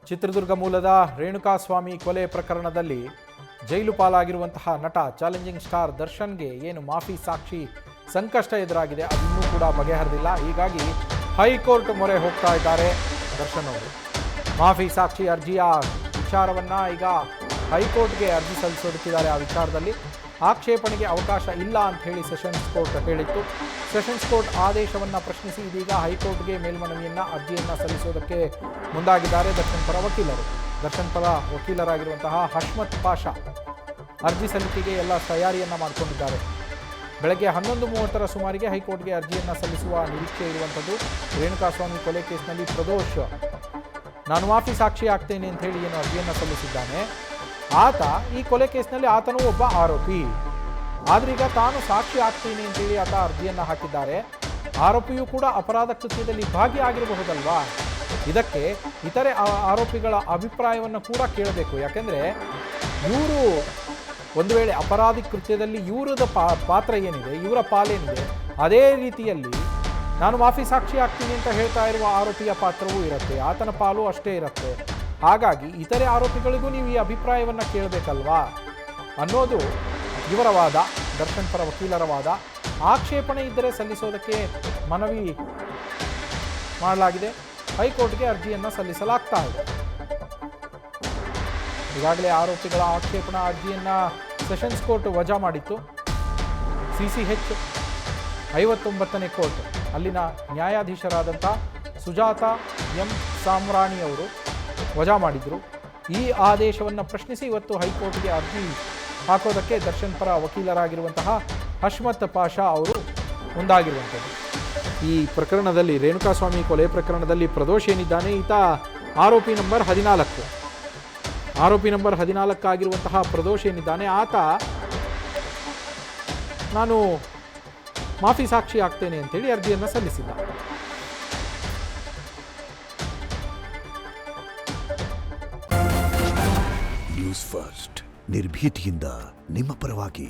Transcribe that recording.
ಚಿತ್ರದುರ್ಗ ಮೂಲದ ರೇಣುಕಾಸ್ವಾಮಿ ಕೊಲೆ ಪ್ರಕರಣದಲ್ಲಿ ಜೈಲು ಪಾಲಾಗಿರುವಂತಹ ನಟ ಚಾಲೆಂಜಿಂಗ್ ಸ್ಟಾರ್ ದರ್ಶನ್ಗೆ ಏನು ಮಾಫಿ ಸಾಕ್ಷಿ ಸಂಕಷ್ಟ ಎದುರಾಗಿದೆ, ಅದಿನ್ನೂ ಕೂಡ ಬಗೆಹರಿದಿಲ್ಲ. ಹೀಗಾಗಿ ಹೈಕೋರ್ಟ್ ಮೊರೆ ಹೋಗ್ತಾ ಇದ್ದಾರೆ ದರ್ಶನ್ ಅವರು. ಮಾಫಿ ಸಾಕ್ಷಿ ಅರ್ಜಿಯ ವಿಚಾರವನ್ನು ಈಗ ಹೈಕೋರ್ಟ್ಗೆ ಅರ್ಜಿ ಸಲ್ಲಿಸೋದಕ್ಕಿದ್ದಾರೆ. ಆ ವಿಚಾರದಲ್ಲಿ ಆಕ್ಷೇಪಣೆಗೆ ಅವಕಾಶ ಇಲ್ಲ ಅಂತ ಹೇಳಿ ಸೆಷನ್ಸ್ ಕೋರ್ಟ್ ಹೇಳಿತ್ತು. ಸೆಷನ್ಸ್ ಕೋರ್ಟ್ ಆದೇಶವನ್ನು ಪ್ರಶ್ನಿಸಿ ಇದೀಗ ಹೈಕೋರ್ಟ್ಗೆ ಮೇಲ್ಮನವಿಯನ್ನು ಅರ್ಜಿಯನ್ನು ಸಲ್ಲಿಸೋದಕ್ಕೆ ಮುಂದಾಗಿದ್ದಾರೆ ದರ್ಶನ್ ಪರ ವಕೀಲರು. ದರ್ಶನ್ ಪರ ವಕೀಲರಾಗಿರುವಂತಹ ಹಶ್ಮತ್ ಪಾಷಾ ಅರ್ಜಿ ಸಲ್ಲಿಕೆಗೆ ಎಲ್ಲ ತಯಾರಿಯನ್ನು ಮಾಡಿಕೊಂಡಿದ್ದಾರೆ. ಬೆಳಗ್ಗೆ 11:30ರ ಸುಮಾರಿಗೆ ಹೈಕೋರ್ಟ್ಗೆ ಅರ್ಜಿಯನ್ನು ಸಲ್ಲಿಸುವ ನಿರೀಕ್ಷೆ ಇರುವಂಥದ್ದು. ರೇಣುಕಾಸ್ವಾಮಿ ಕೊಲೆ ಕೇಸ್ನಲ್ಲಿ ಪ್ರದೋಷ್ ನಾನು ಮಾಫಿ ಸಾಕ್ಷಿ ಆಗ್ತೇನೆ ಅಂತ ಹೇಳಿ ಏನು ಅರ್ಜಿಯನ್ನು ಸಲ್ಲಿಸಿದ್ದಾನೆ, ಆತ ಈ ಕೊಲೆ ಕೇಸ್ನಲ್ಲಿ ಆತನೂ ಒಬ್ಬ ಆರೋಪಿ. ಆದ್ರೆ ಈಗ ತಾನು ಸಾಕ್ಷಿ ಆಗ್ತೀನಿ ಅಂತೇಳಿ ಆತ ಅರ್ಜಿಯನ್ನು ಹಾಕಿದ್ದಾರೆ. ಆರೋಪಿಯೂ ಕೂಡ ಅಪರಾಧ ಕೃತ್ಯದಲ್ಲಿ ಭಾಗಿಯಾಗಿರಬಹುದಲ್ವಾ? ಇದಕ್ಕೆ ಇತರೆ ಆರೋಪಿಗಳ ಅಭಿಪ್ರಾಯವನ್ನು ಕೂಡ ಕೇಳಬೇಕು. ಯಾಕೆಂದರೆ ಇವರು ಒಂದು ವೇಳೆ ಅಪರಾಧಿ ಕೃತ್ಯದಲ್ಲಿ ಇವರದ ಪಾತ್ರ ಏನಿದೆ, ಇವರ ಪಾಲೇನಿದೆ, ಅದೇ ರೀತಿಯಲ್ಲಿ ನಾನು ಮಾಫಿ ಸಾಕ್ಷಿ ಆಗ್ತೀನಿ ಅಂತ ಹೇಳ್ತಾ ಇರುವ ಆರೋಪಿಯ ಪಾತ್ರವೂ ಇರುತ್ತೆ, ಆತನ ಪಾಲು ಅಷ್ಟೇ ಇರುತ್ತೆ. ಹಾಗಾಗಿ ಇತರೆ ಆರೋಪಿಗಳಿಗೂ ನೀವು ಈ ಅಭಿಪ್ರಾಯವನ್ನು ಕೇಳಬೇಕಲ್ವಾ ಅನ್ನೋದು ಇವರ ವಾದ, ದರ್ಶನ್ ಪರ ವಕೀಲರ ವಾದ. ಆಕ್ಷೇಪಣೆ ಇದ್ದರೆ ಸಲ್ಲಿಸೋದಕ್ಕೆ ಮನವಿ ಮಾಡಲಾಗಿದೆ. ಹೈಕೋರ್ಟ್ಗೆ ಅರ್ಜಿಯನ್ನು ಸಲ್ಲಿಸಲಾಗ್ತಾ ಇದೆ. ಈಗಾಗಲೇ ಆರೋಪಿಗಳ ಆಕ್ಷೇಪಣಾ ಅರ್ಜಿಯನ್ನು ಸೆಷನ್ಸ್ ಕೋರ್ಟ್ ವಜಾ ಮಾಡಿತ್ತು. CCH 59ನೇ ಕೋರ್ಟ್ ಅಲ್ಲಿನ ನ್ಯಾಯಾಧೀಶರಾದಂಥ ಸುಜಾತ ಎಂ ಸಾಮ್ರಾಣಿ ಅವರು ವಜಾ ಮಾಡಿದರು. ಈ ಆದೇಶವನ್ನು ಪ್ರಶ್ನಿಸಿ ಇವತ್ತು ಹೈಕೋರ್ಟ್ಗೆ ಅರ್ಜಿ ಹಾಕೋದಕ್ಕೆ ದರ್ಶನ್ ಪರ ವಕೀಲರಾಗಿರುವಂತಹ ಹಶ್ಮತ್ ಪಾಷಾ ಅವರು ಮುಂದಾಗಿರುವಂಥದ್ದು. ಈ ಪ್ರಕರಣದಲ್ಲಿ ರೇಣುಕಾಸ್ವಾಮಿ ಕೊಲೆ ಪ್ರಕರಣದಲ್ಲಿ ಪ್ರದೋಷ್ ಏನಿದ್ದಾನೆ, ಈತ ಆರೋಪಿ ನಂಬರ್ 14. ಆರೋಪಿ ನಂಬರ್ 14 ಆಗಿರುವಂತಹ ಪ್ರದೋಷ್ ಏನಿದ್ದಾನೆ, ಆತ ನಾನು ಮಾಫಿ ಸಾಕ್ಷಿ ಆಗ್ತೇನೆ ಅಂತೇಳಿ ಅರ್ಜಿಯನ್ನು ಸಲ್ಲಿಸಿದ್ದ. ನ್ಯೂಸ್ ಫಸ್ಟ್ ನಿರ್ಭೀತಿಯಿಂದ ನಿಮ್ಮ ಪರವಾಗಿ.